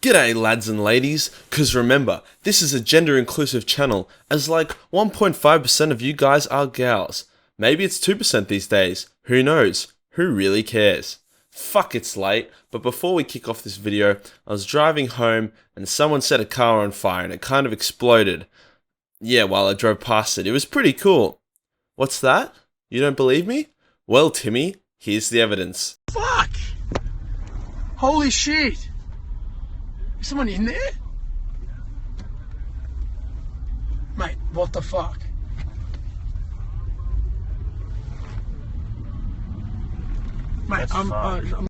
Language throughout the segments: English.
G'day lads and ladies, cause remember, this is a gender inclusive channel, as like 1.5% of you guys are gals. Maybe it's 2% these days, who knows, who really cares? Fuck, it's late, but before we kick off this video, I was driving home and someone set a car on fire and it kind of exploded. Yeah, while I drove past it, it was pretty cool. What's that? You don't believe me? Well, Timmy, here's the evidence. Fuck! Holy shit! Is someone in there? Mate, what the fuck? Mate, I'm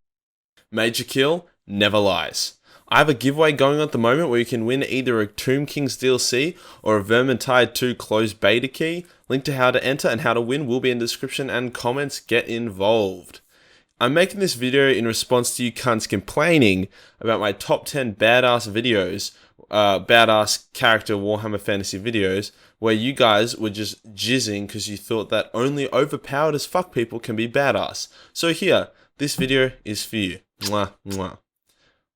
Major kill never lies. I have a giveaway going on at the moment where you can win either a Tomb Kings DLC or a Vermintide 2 closed beta key. Link to how to enter and how to win will be in the description and comments. Get involved. I'm making this video in response to you cunts complaining about my top 10 badass videos, badass character Warhammer Fantasy videos, where you guys were just jizzing because you thought that only overpowered as fuck people can be badass. So here, this video is for you. Mwah, mwah.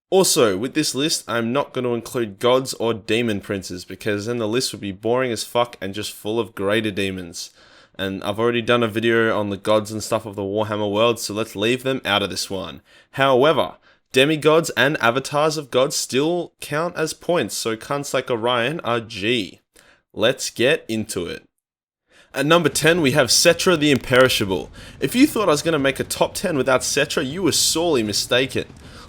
Also, with this list, I'm not going to include gods or demon princes because then the list would be boring as fuck and just full of greater demons. And I've already done a video on the gods and stuff of the Warhammer world, so let's leave them out of this one. However, demigods and avatars of gods still count as points, so cunts like Orion are G. Let's get into it. At number 10, we have Settra the Imperishable. If you thought I was going to make a top 10 without Settra, you were sorely mistaken.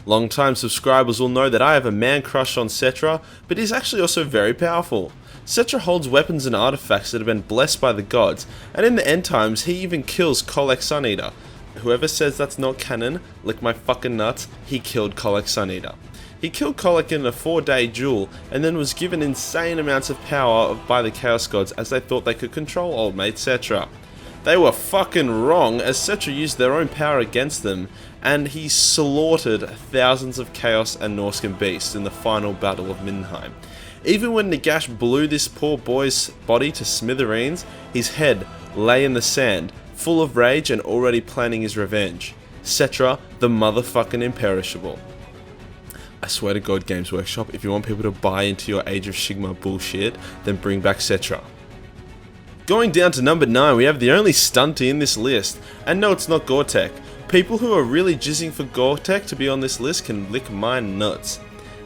Long-time subscribers will know that I have a man crush on Settra, but he's actually also very powerful. Settra holds weapons and artifacts that have been blessed by the gods, and in the end times, he even kills Kholek Suneater. Whoever says that's not canon, lick my fucking nuts, he killed Kholek Suneater. He killed Kholek in a 4-day duel, and then was given insane amounts of power by the Chaos Gods as they thought they could control old mate Settra. They were fucking wrong, as Settra used their own power against them, and he slaughtered thousands of Chaos and Norscan beasts in the final battle of Middenheim. Even when Nagash blew this poor boy's body to smithereens, his head lay in the sand, full of rage and already planning his revenge. Settra, the motherfucking imperishable. I swear to God, Games Workshop, if you want people to buy into your Age of Sigmar bullshit, then bring back Settra. Going down to number 9, we have the only stunty in this list, and no, it's not Gortek. People who are really jizzing for Gortek to be on this list can lick my nuts.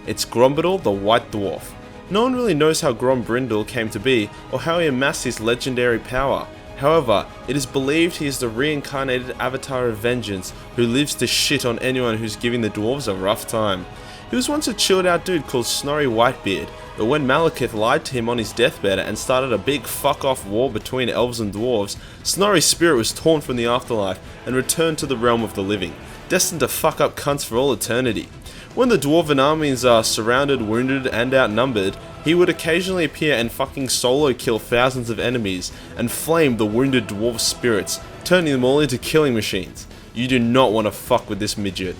It's Grombrindal the White Dwarf. No one really knows how Grombrindal came to be, or how he amassed his legendary power. However, it is believed he is the reincarnated avatar of vengeance, who lives to shit on anyone who's giving the dwarves a rough time. He was once a chilled out dude called Snorri Whitebeard, but when Malekith lied to him on his deathbed and started a big fuck off war between elves and dwarves, Snorri's spirit was torn from the afterlife and returned to the realm of the living, destined to fuck up cunts for all eternity. When the dwarven armies are surrounded, wounded, and outnumbered, he would occasionally appear and fucking solo kill thousands of enemies and flame the wounded dwarf spirits, turning them all into killing machines. You do not want to fuck with this midget.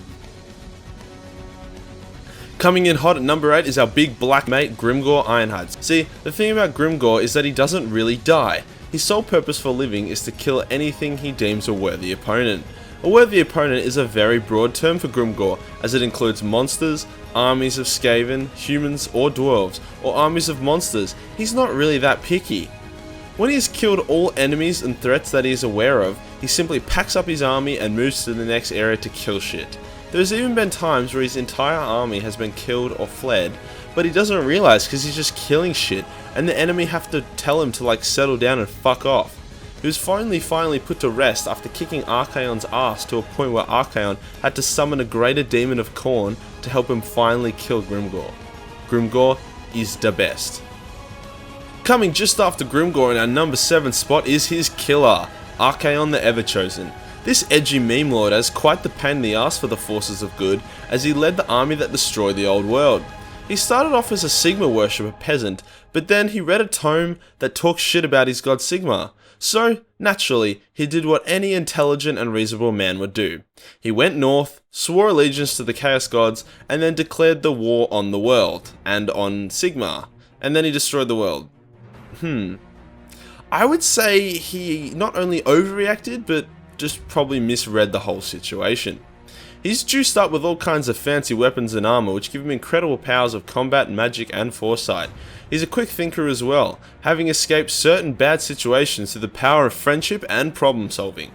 Coming in hot at number 8 is our big black mate Grimgor Ironhide. See, the thing about Grimgor is that he doesn't really die. His sole purpose for living is to kill anything he deems a worthy opponent. A worthy opponent is a very broad term for Grimgor, as it includes monsters, armies of Skaven, humans or dwarves, or armies of monsters. He's not really that picky. When he has killed all enemies and threats that he is aware of, he simply packs up his army and moves to the next area to kill shit. There's even been times where his entire army has been killed or fled, but he doesn't realize because he's just killing shit, and the enemy have to tell him to like settle down and fuck off. He was finally put to rest after kicking Archaon's ass to a point where Archaon had to summon a greater demon of Khorne to help him finally kill Grimgor. Grimgor is the best. Coming just after Grimgor in our number 7 spot is his killer, Archaon the Everchosen. This edgy meme lord has quite the pain in the ass for the forces of good, as he led the army that destroyed the old world. He started off as a Sigmar worshipper peasant, but then he read a tome that talks shit about his god Sigmar. So, naturally, he did what any intelligent and reasonable man would do. He went north, swore allegiance to the Chaos Gods, and then declared the war on the world, and on Sigmar, and then he destroyed the world. I would say he not only overreacted, but just probably misread the whole situation. He's juiced up with all kinds of fancy weapons and armor which give him incredible powers of combat, magic and foresight. He's a quick thinker as well, having escaped certain bad situations through the power of friendship and problem solving.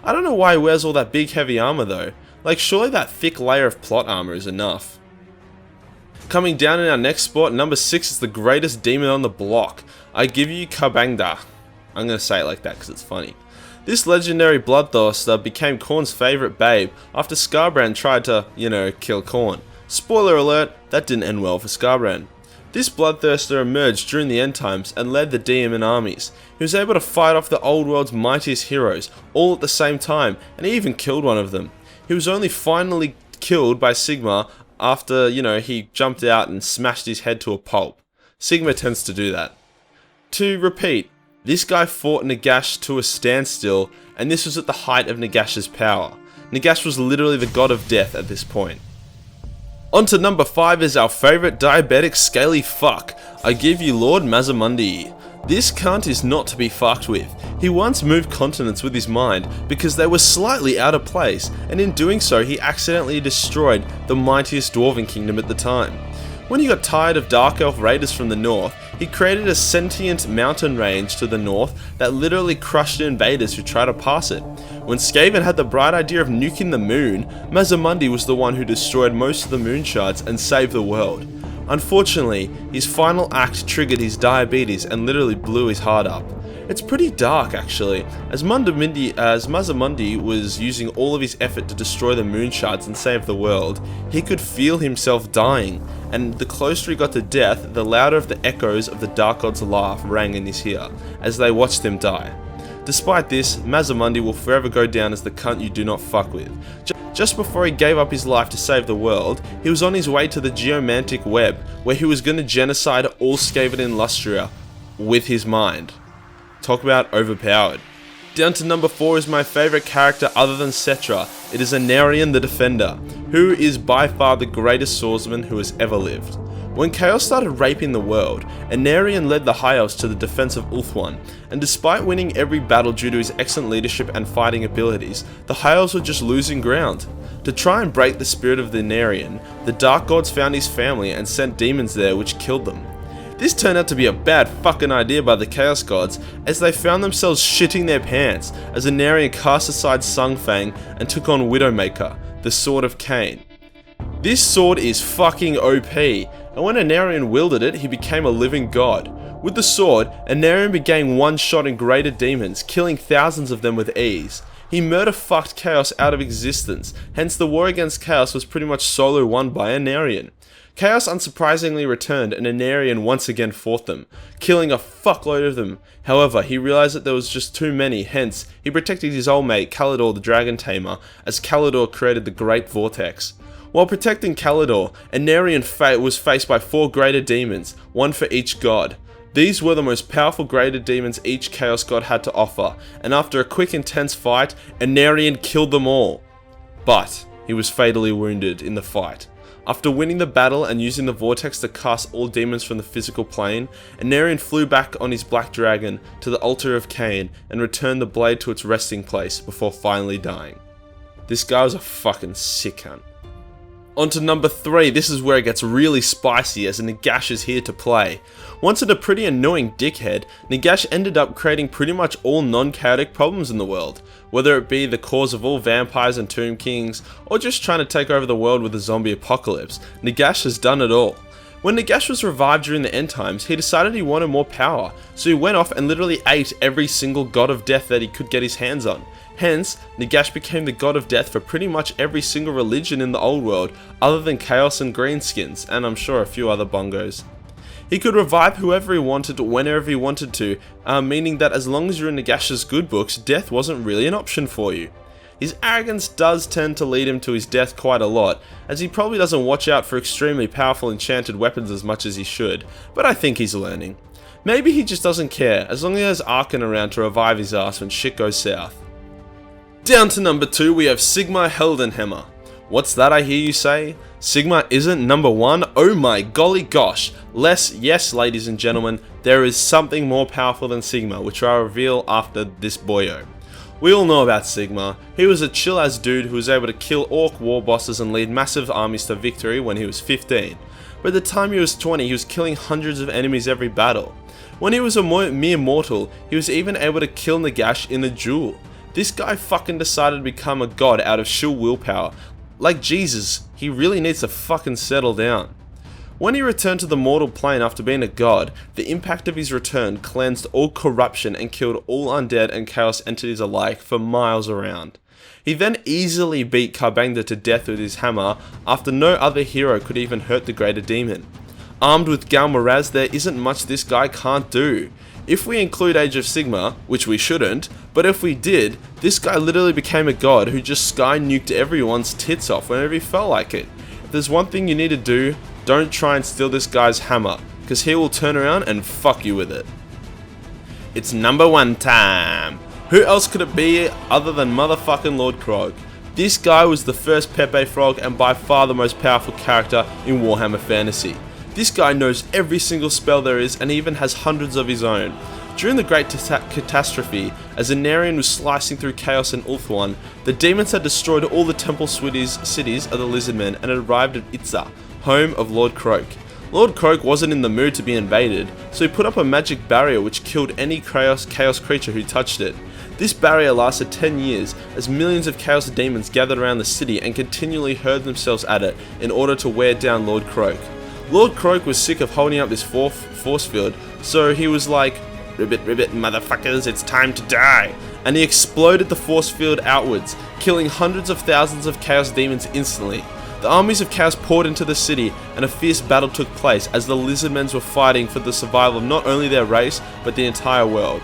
I don't know why he wears all that big heavy armor though, like surely that thick layer of plot armor is enough. Coming down in our next spot, number 6 is the greatest demon on the block. I give you Ka'Bandha. I'm gonna say it like that because it's funny. This legendary bloodthirster became Khorne's favourite babe after Skarbrand tried to, kill Khorne. Spoiler alert, that didn't end well for Skarbrand. This bloodthirster emerged during the end times and led the demon armies. He was able to fight off the old world's mightiest heroes, all at the same time, and he even killed one of them. He was only finally killed by Sigmar after, he jumped out and smashed his head to a pulp. Sigmar tends to do that. To repeat, this guy fought Nagash to a standstill, and this was at the height of Nagash's power. Nagash was literally the god of death at this point. On to number 5 is our favourite diabetic scaly fuck. I give you Lord Mazamundi. This cunt is not to be fucked with. He once moved continents with his mind because they were slightly out of place, and in doing so he accidentally destroyed the mightiest dwarven kingdom at the time. When he got tired of Dark Elf raiders from the north, he created a sentient mountain range to the north that literally crushed invaders who tried to pass it. When Skaven had the bright idea of nuking the moon, Mazamundi was the one who destroyed most of the moon shards and saved the world. Unfortunately, his final act triggered his diabetes and literally blew his heart up. It's pretty dark actually, as Mazamundi was using all of his effort to destroy the moon shards and save the world, he could feel himself dying, and the closer he got to death, the louder of the echoes of the Dark God's laugh rang in his ear, as they watched him die. Despite this, Mazamundi will forever go down as the cunt you do not fuck with. Just before he gave up his life to save the world, he was on his way to the Geomantic Web, where he was going to genocide all Skaven in Lustria with his mind. Talk about overpowered. Down to number 4 is my favourite character other than Settra. It is Anarion the Defender, who is by far the greatest swordsman who has ever lived. When Chaos started raping the world, Anarion led the High Elves to the defense of Ulthuan, and despite winning every battle due to his excellent leadership and fighting abilities, the High Elves were just losing ground. To try and break the spirit of the Anarion, the Dark Gods found his family and sent demons there which killed them. This turned out to be a bad fucking idea by the Chaos Gods, as they found themselves shitting their pants as Anarion cast aside Sungfang and took on Widowmaker, the Sword of Cain. This sword is fucking OP, and when Anarion wielded it, he became a living god. With the sword, Anarion began one-shotting greater demons, killing thousands of them with ease. He murder-fucked Chaos out of existence, hence the war against Chaos was pretty much solo won by Anarion. Chaos unsurprisingly returned and Anarion once again fought them, killing a fuckload of them. However, he realized that there was just too many, hence, he protected his old mate Kalidor the Dragon Tamer, as Kalidor created the Great Vortex. While protecting Kalidor, Anarion was faced by 4 greater demons, one for each god. These were the most powerful greater demons each Chaos God had to offer, and after a quick intense fight, Anarion killed them all. But, he was fatally wounded in the fight. After winning the battle and using the Vortex to cast all demons from the physical plane, Anarion flew back on his black dragon to the altar of Cain and returned the blade to its resting place before finally dying. This guy was a fucking sick cunt. On to number 3, this is where it gets really spicy as Nagash is here to play. Once a pretty annoying dickhead, Nagash ended up creating pretty much all non-chaotic problems in the world, whether it be the cause of all vampires and tomb kings, or just trying to take over the world with a zombie apocalypse. Nagash has done it all. When Nagash was revived during the end times, he decided he wanted more power, so he went off and literally ate every single god of death that he could get his hands on. Hence, Nagash became the god of death for pretty much every single religion in the old world, other than Chaos and Greenskins, and I'm sure a few other bongos. He could revive whoever he wanted, whenever he wanted to, meaning that as long as you're in Nagash's good books, death wasn't really an option for you. His arrogance does tend to lead him to his death quite a lot, as he probably doesn't watch out for extremely powerful enchanted weapons as much as he should, but I think he's learning. Maybe he just doesn't care, as long as he has Arkan around to revive his ass when shit goes south. Down to number 2, we have Sigmar Heldenhammer. What's that I hear you say? Sigmar isn't number 1? Oh my golly gosh! Yes, ladies and gentlemen, there is something more powerful than Sigmar, which I'll reveal after this boyo. We all know about Sigma. He was a chill ass dude who was able to kill orc war bosses and lead massive armies to victory when he was 15. But at the time he was 20, he was killing hundreds of enemies every battle. When he was a mere mortal, he was even able to kill Nagash in a duel. This guy fucking decided to become a god out of sheer willpower. Like Jesus, he really needs to fucking settle down. When he returned to the mortal plane after being a god, the impact of his return cleansed all corruption and killed all undead and chaos entities alike for miles around. He then easily beat Karbangda to death with his hammer after no other hero could even hurt the greater demon. Armed with Galmaraz, there isn't much this guy can't do. If we include Age of Sigma, which we shouldn't, but if we did, this guy literally became a god who just sky nuked everyone's tits off whenever he felt like it. If there's one thing you need to do, don't try and steal this guy's hammer, because he will turn around and fuck you with it. It's number 1 time. Who else could it be other than motherfucking Lord Krog? This guy was the first Pepe Frog and by far the most powerful character in Warhammer Fantasy. This guy knows every single spell there is and even has hundreds of his own. During the Great Catastrophe, as Anarion was slicing through Chaos and Ulthuan, the demons had destroyed all the temple cities of the Lizardmen and had arrived at Itza, home of Lord Kroak. Lord Kroak wasn't in the mood to be invaded, so he put up a magic barrier which killed any chaos creature who touched it. This barrier lasted 10 years, as millions of chaos demons gathered around the city and continually hurled themselves at it in order to wear down Lord Kroak. Lord Kroak was sick of holding up this force field, so he was like, "Ribbit, ribbit, motherfuckers, it's time to die," and he exploded the force field outwards, killing hundreds of thousands of chaos demons instantly. The armies of chaos poured into the city, and a fierce battle took place as the Lizardmen were fighting for the survival of not only their race, but the entire world.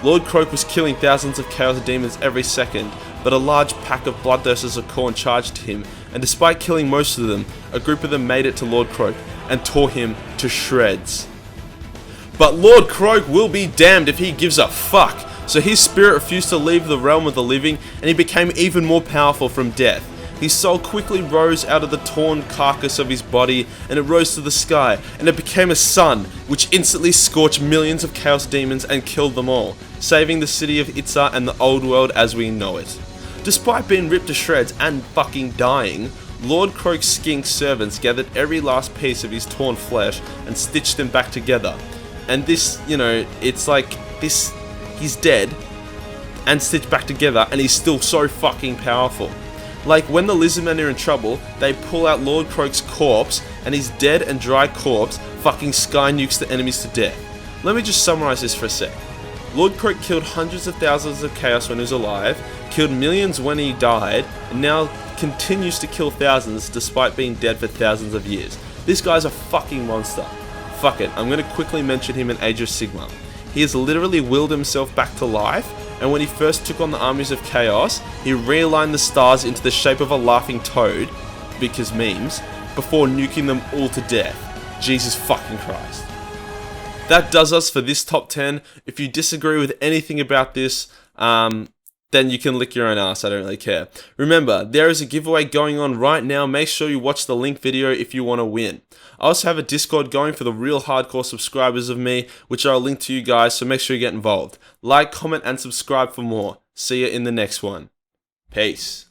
Lord Kroak was killing thousands of chaos demons every second, but a large pack of bloodthirsters of Khorne charged him, and despite killing most of them, a group of them made it to Lord Kroak and tore him to shreds. But Lord Kroak will be damned if he gives a fuck, so his spirit refused to leave the realm of the living, and he became even more powerful from death. His soul quickly rose out of the torn carcass of his body, and it rose to the sky, and it became a sun, which instantly scorched millions of chaos demons and killed them all, saving the city of Itza and the old world as we know it. Despite being ripped to shreds and fucking dying, Lord Kroak's skink servants gathered every last piece of his torn flesh and stitched them back together. And this, it's like this, he's dead and stitched back together, and he's still so fucking powerful. Like when the Lizardmen are in trouble, they pull out Lord Kroak's corpse, and his dead and dry corpse fucking sky nukes the enemies to death. Let me just summarize this for a sec. Lord Kroak killed hundreds of thousands of chaos when he was alive, killed millions when he died, and now continues to kill thousands despite being dead for thousands of years. This guy's a fucking monster. Fuck it, I'm gonna quickly mention him in Age of Sigma. He has literally willed himself back to life, and when he first took on the armies of chaos, he realigned the stars into the shape of a laughing toad, because memes, before nuking them all to death. Jesus fucking Christ. That does us for this top 10. If you disagree with anything about this, then you can lick your own ass, I don't really care. Remember, there is a giveaway going on right now. Make sure you watch the link video if you want to win. I also have a Discord going for the real hardcore subscribers of me, which I'll link to you guys, so make sure you get involved. Like, comment, and subscribe for more. See you in the next one. Peace.